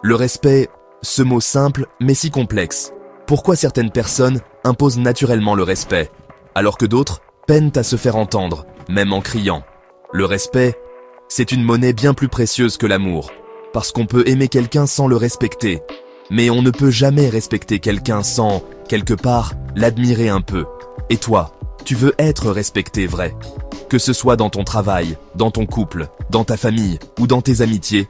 Le respect, ce mot simple mais si complexe. Pourquoi certaines personnes imposent naturellement le respect, alors que d'autres peinent à se faire entendre, même en criant? Le respect, c'est une monnaie bien plus précieuse que l'amour, parce qu'on peut aimer quelqu'un sans le respecter, mais on ne peut jamais respecter quelqu'un sans, quelque part, l'admirer un peu. Et toi, tu veux être respecté, vrai? Que ce soit dans ton travail, dans ton couple, dans ta famille ou dans tes amitiés,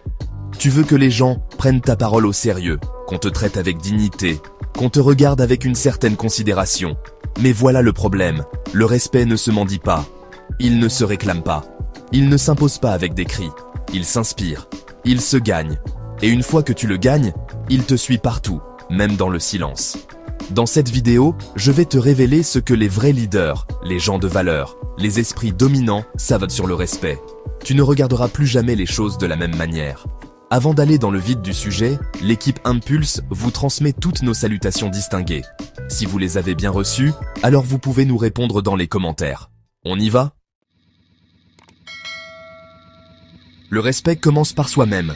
tu veux que les gens prennent ta parole au sérieux, qu'on te traite avec dignité, qu'on te regarde avec une certaine considération. Mais voilà le problème, le respect ne se mendie pas, il ne se réclame pas, il ne s'impose pas avec des cris, il s'inspire, il se gagne. Et une fois que tu le gagnes, il te suit partout, même dans le silence. Dans cette vidéo, je vais te révéler ce que les vrais leaders, les gens de valeur, les esprits dominants savent sur le respect. Tu ne regarderas plus jamais les choses de la même manière. Avant d'aller dans le vif du sujet, l'équipe Impulse vous transmet toutes nos salutations distinguées. Si vous les avez bien reçues, alors vous pouvez nous répondre dans les commentaires. On y va? Le respect commence par soi-même.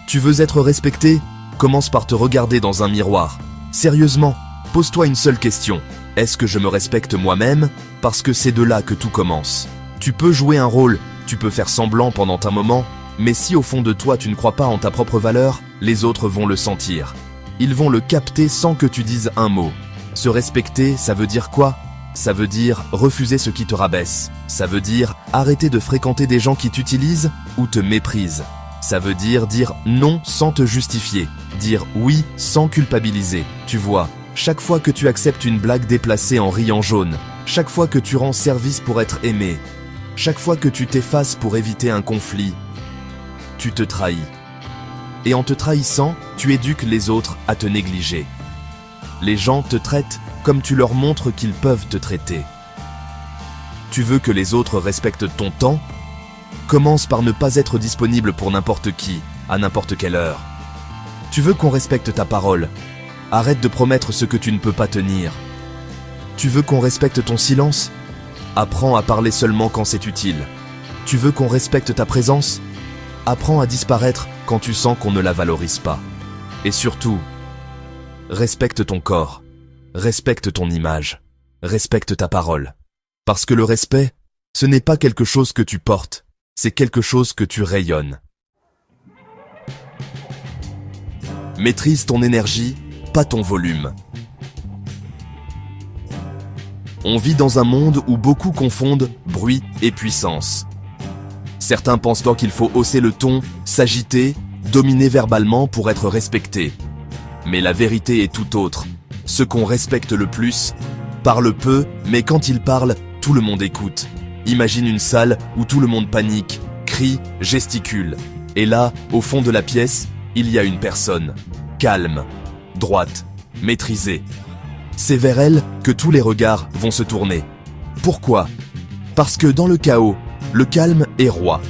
Tu veux être respecté? Commence par te regarder dans un miroir. Sérieusement, pose-toi une seule question. Est-ce que je me respecte moi-même? Parce que c'est de là que tout commence. Tu peux jouer un rôle, tu peux faire semblant pendant un moment, mais si au fond de toi tu ne crois pas en ta propre valeur, les autres vont le sentir. Ils vont le capter sans que tu dises un mot. Se respecter, ça veut dire quoi? Ça veut dire refuser ce qui te rabaisse. Ça veut dire arrêter de fréquenter des gens qui t'utilisent ou te méprisent. Ça veut dire non sans te justifier. Dire oui sans culpabiliser. Tu vois, chaque fois que tu acceptes une blague déplacée en riant jaune, chaque fois que tu rends service pour être aimé, chaque fois que tu t'effaces pour éviter un conflit, tu te trahis. Et en te trahissant, tu éduques les autres à te négliger. Les gens te traitent comme tu leur montres qu'ils peuvent te traiter. Tu veux que les autres respectent ton temps? Commence par ne pas être disponible pour n'importe qui, à n'importe quelle heure. Tu veux qu'on respecte ta parole? Arrête de promettre ce que tu ne peux pas tenir. Tu veux qu'on respecte ton silence? Apprends à parler seulement quand c'est utile. Tu veux qu'on respecte ta présence? Apprends à disparaître quand tu sens qu'on ne la valorise pas. Et surtout, respecte ton corps, respecte ton image, respecte ta parole. Parce que le respect, ce n'est pas quelque chose que tu portes, c'est quelque chose que tu rayonnes. Maîtrise ton énergie, pas ton volume. On vit dans un monde où beaucoup confondent bruit et puissance. Certains pensent donc qu'il faut hausser le ton, s'agiter, dominer verbalement pour être respecté. Mais la vérité est tout autre. Ceux qu'on respecte le plus parlent peu, mais quand ils parlent, tout le monde écoute. Imagine une salle où tout le monde panique, crie, gesticule. Et là, au fond de la pièce, il y a une personne, calme, droite, maîtrisée. C'est vers elle que tous les regards vont se tourner. Pourquoi? Parce que dans le chaos, le calme est roi.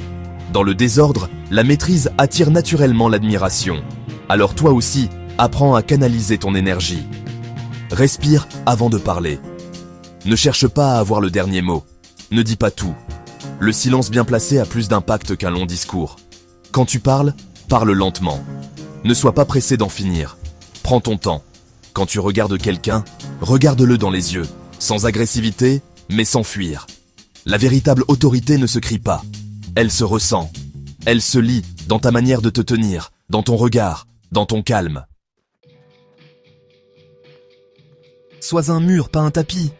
Dans le désordre, la maîtrise attire naturellement l'admiration. Alors toi aussi, apprends à canaliser ton énergie. Respire avant de parler. Ne cherche pas à avoir le dernier mot. Ne dis pas tout. Le silence bien placé a plus d'impact qu'un long discours. Quand tu parles, parle lentement. Ne sois pas pressé d'en finir. Prends ton temps. Quand tu regardes quelqu'un, regarde-le dans les yeux, sans agressivité, mais sans fuir. La véritable autorité ne se crie pas. Elle se ressent. Elle se lit dans ta manière de te tenir, dans ton regard, dans ton calme. Sois un mur, pas un tapis.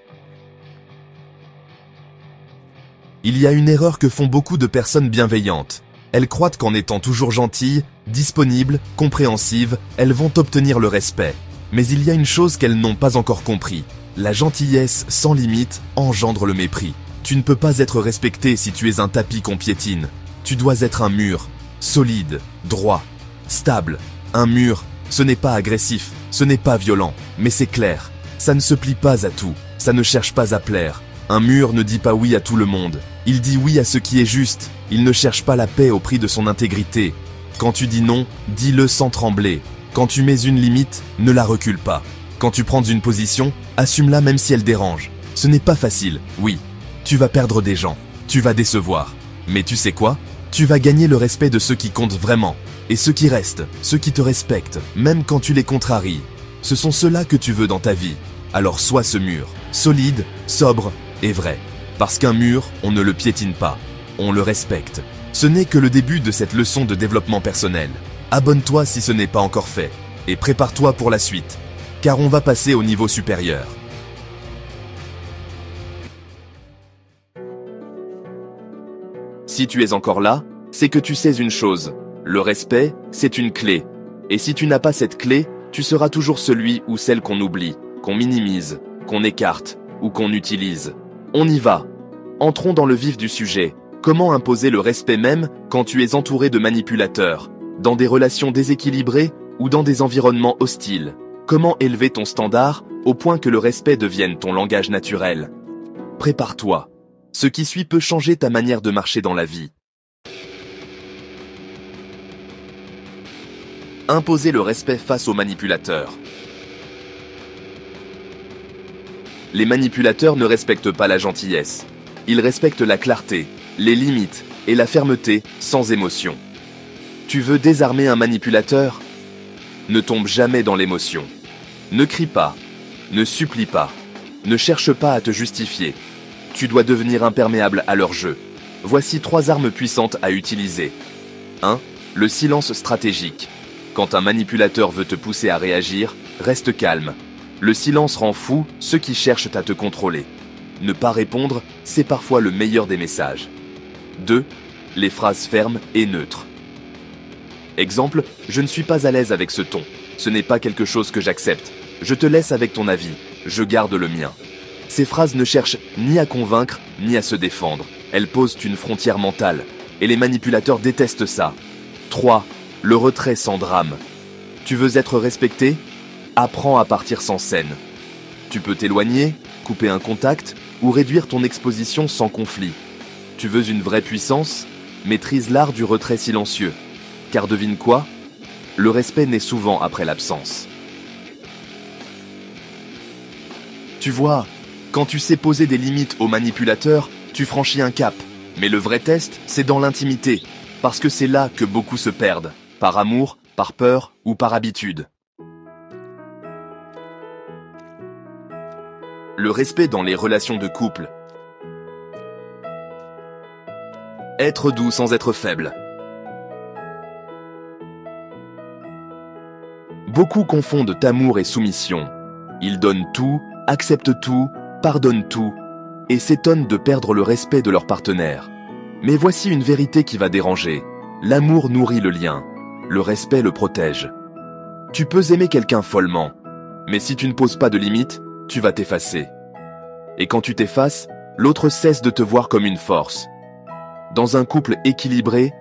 Il y a une erreur que font beaucoup de personnes bienveillantes. Elles croient qu'en étant toujours gentilles, disponibles, compréhensives, elles vont obtenir le respect. Mais il y a une chose qu'elles n'ont pas encore compris. La gentillesse sans limite engendre le mépris. Tu ne peux pas être respecté si tu es un tapis qu'on piétine. Tu dois être un mur, solide, droit, stable. Un mur, ce n'est pas agressif, ce n'est pas violent, mais c'est clair. Ça ne se plie pas à tout, ça ne cherche pas à plaire. Un mur ne dit pas oui à tout le monde. Il dit oui à ce qui est juste. Il ne cherche pas la paix au prix de son intégrité. Quand tu dis non, dis-le sans trembler. Quand tu mets une limite, ne la recule pas. Quand tu prends une position, assume-la même si elle dérange. Ce n'est pas facile, oui. Tu vas perdre des gens, tu vas décevoir. Mais tu sais quoi? Tu vas gagner le respect de ceux qui comptent vraiment. Et ceux qui restent, ceux qui te respectent, même quand tu les contraries. Ce sont ceux-là que tu veux dans ta vie. Alors sois ce mur, solide, sobre et vrai. Parce qu'un mur, on ne le piétine pas, on le respecte. Ce n'est que le début de cette leçon de développement personnel. Abonne-toi si ce n'est pas encore fait, et prépare-toi pour la suite, car on va passer au niveau supérieur. Si tu es encore là, c'est que tu sais une chose, le respect, c'est une clé. Et si tu n'as pas cette clé, tu seras toujours celui ou celle qu'on oublie, qu'on minimise, qu'on écarte ou qu'on utilise. On y va. Entrons dans le vif du sujet. Comment imposer le respect même quand tu es entouré de manipulateurs, dans des relations déséquilibrées ou dans des environnements hostiles? Comment élever ton standard au point que le respect devienne ton langage naturel? Prépare-toi. Ce qui suit peut changer ta manière de marcher dans la vie. Imposer le respect face aux manipulateurs. Les manipulateurs ne respectent pas la gentillesse. Ils respectent la clarté, les limites et la fermeté sans émotion. Tu veux désarmer un manipulateur? Ne tombe jamais dans l'émotion. Ne crie pas, ne supplie pas, ne cherche pas à te justifier. Tu dois devenir imperméable à leur jeu. Voici 3 armes puissantes à utiliser. 1. Le silence stratégique. Quand un manipulateur veut te pousser à réagir, reste calme. Le silence rend fou ceux qui cherchent à te contrôler. Ne pas répondre, c'est parfois le meilleur des messages. 2. Les phrases fermes et neutres. Exemple, je ne suis pas à l'aise avec ce ton. Ce n'est pas quelque chose que j'accepte. Je te laisse avec ton avis. Je garde le mien. Ces phrases ne cherchent ni à convaincre, ni à se défendre. Elles posent une frontière mentale. Et les manipulateurs détestent ça. 3. Le retrait sans drame. Tu veux être respecté? Apprends à partir sans scène. Tu peux t'éloigner, couper un contact ou réduire ton exposition sans conflit. Tu veux une vraie puissance? Maîtrise l'art du retrait silencieux. Car devine quoi? Le respect naît souvent après l'absence. Tu vois, quand tu sais poser des limites aux manipulateurs, tu franchis un cap. Mais le vrai test, c'est dans l'intimité. Parce que c'est là que beaucoup se perdent. Par amour, par peur ou par habitude. Le respect dans les relations de couple. Être doux sans être faible. Beaucoup confondent amour et soumission. Ils donnent tout, acceptent tout, pardonnent tout, et s'étonnent de perdre le respect de leur partenaire. Mais voici une vérité qui va déranger. L'amour nourrit le lien. Le respect le protège. Tu peux aimer quelqu'un follement, mais si tu ne poses pas de limites, tu vas t'effacer. Et quand tu t'effaces, l'autre cesse de te voir comme une force. Dans un couple équilibré,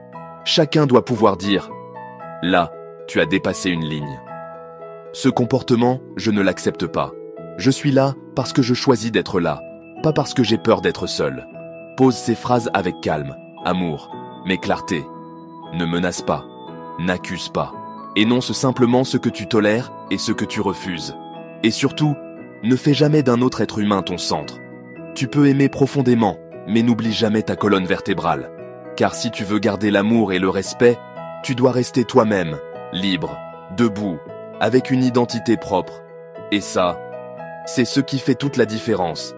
chacun doit pouvoir dire « Là, tu as dépassé une ligne. Ce comportement, je ne l'accepte pas. Je suis là parce que je choisis d'être là, pas parce que j'ai peur d'être seul. » Pose ces phrases avec calme, amour, mais clarté. Ne menace pas, n'accuse pas. Énonce simplement ce que tu tolères et ce que tu refuses. Et surtout, ne fais jamais d'un autre être humain ton centre. Tu peux aimer profondément, mais n'oublie jamais ta colonne vertébrale. Car si tu veux garder l'amour et le respect, tu dois rester toi-même, libre, debout, avec une identité propre. Et ça, c'est ce qui fait toute la différence.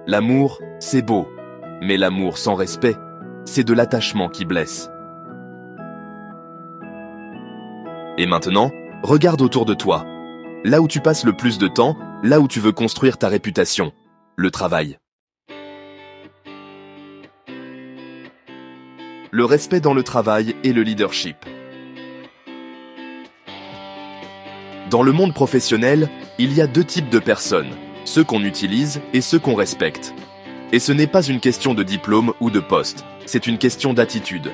L'amour, c'est beau, mais l'amour sans respect, c'est de l'attachement qui blesse. Et maintenant, regarde autour de toi. Là où tu passes le plus de temps, là où tu veux construire ta réputation, le travail. Le respect dans le travail et le leadership. Dans le monde professionnel, il y a 2 types de personnes, ceux qu'on utilise et ceux qu'on respecte. Et ce n'est pas une question de diplôme ou de poste, c'est une question d'attitude.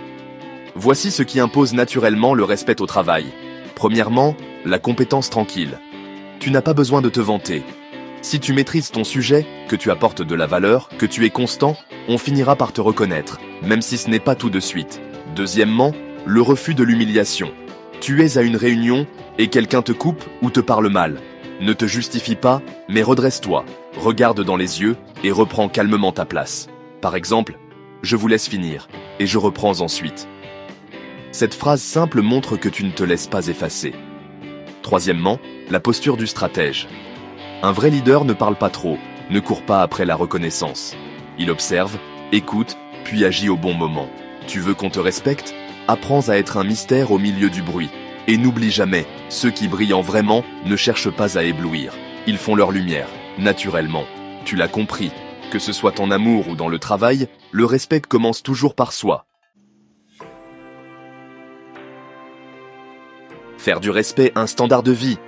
Voici ce qui impose naturellement le respect au travail. Premièrement, la compétence tranquille. Tu n'as pas besoin de te vanter. Si tu maîtrises ton sujet, que tu apportes de la valeur, que tu es constant, on finira par te reconnaître, même si ce n'est pas tout de suite. Deuxièmement, le refus de l'humiliation. Tu es à une réunion et quelqu'un te coupe ou te parle mal. Ne te justifie pas, mais redresse-toi, regarde dans les yeux et reprends calmement ta place. Par exemple, je vous laisse finir et je reprends ensuite. Cette phrase simple montre que tu ne te laisses pas effacer. Troisièmement, la posture du stratège. Un vrai leader ne parle pas trop, ne court pas après la reconnaissance. Il observe, écoute, puis agit au bon moment. Tu veux qu'on te respecte? Apprends à être un mystère au milieu du bruit. Et n'oublie jamais, ceux qui brillent vraiment ne cherchent pas à éblouir. Ils font leur lumière, naturellement. Tu l'as compris, que ce soit en amour ou dans le travail, le respect commence toujours par soi. Faire du respect un standard de vie.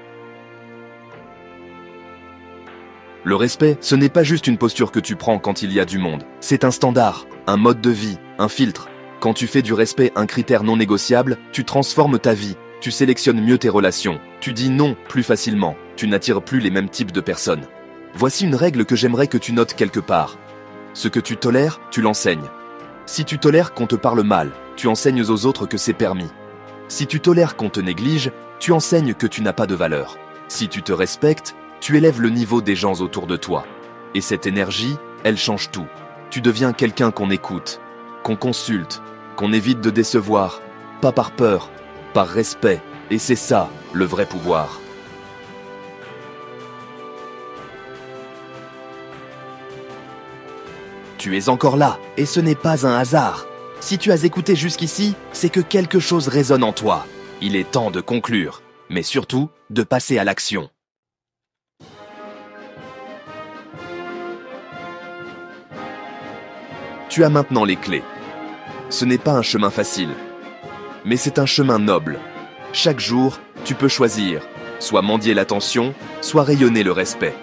Le respect, ce n'est pas juste une posture que tu prends quand il y a du monde. C'est un standard, un mode de vie, un filtre. Quand tu fais du respect un critère non négociable, tu transformes ta vie. Tu sélectionnes mieux tes relations, tu dis non plus facilement, tu n'attires plus les mêmes types de personnes. Voici une règle que j'aimerais que tu notes quelque part. Ce que tu tolères, tu l'enseignes. Si tu tolères qu'on te parle mal, tu enseignes aux autres que c'est permis. Si tu tolères qu'on te néglige, tu enseignes que tu n'as pas de valeur. Si tu te respectes, tu élèves le niveau des gens autour de toi. Et cette énergie, elle change tout. Tu deviens quelqu'un qu'on écoute, qu'on consulte, qu'on évite de décevoir, pas par peur, par respect, et c'est ça, le vrai pouvoir. Tu es encore là, et ce n'est pas un hasard. Si tu as écouté jusqu'ici, c'est que quelque chose résonne en toi. Il est temps de conclure, mais surtout, de passer à l'action. Tu as maintenant les clés. Ce n'est pas un chemin facile. Mais c'est un chemin noble. Chaque jour, tu peux choisir, soit mendier l'attention, soit rayonner le respect.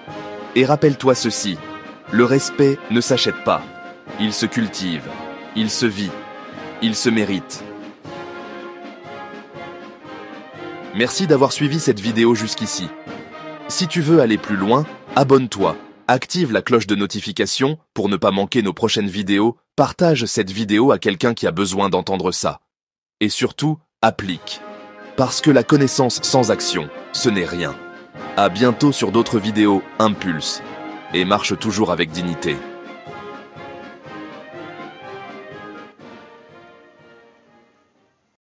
Et rappelle-toi ceci, le respect ne s'achète pas. Il se cultive, il se vit, il se mérite. Merci d'avoir suivi cette vidéo jusqu'ici. Si tu veux aller plus loin, abonne-toi, active la cloche de notification pour ne pas manquer nos prochaines vidéos, partage cette vidéo à quelqu'un qui a besoin d'entendre ça. Et surtout, applique. Parce que la connaissance sans action, ce n'est rien. À bientôt sur d'autres vidéos Impulse. Et marche toujours avec dignité.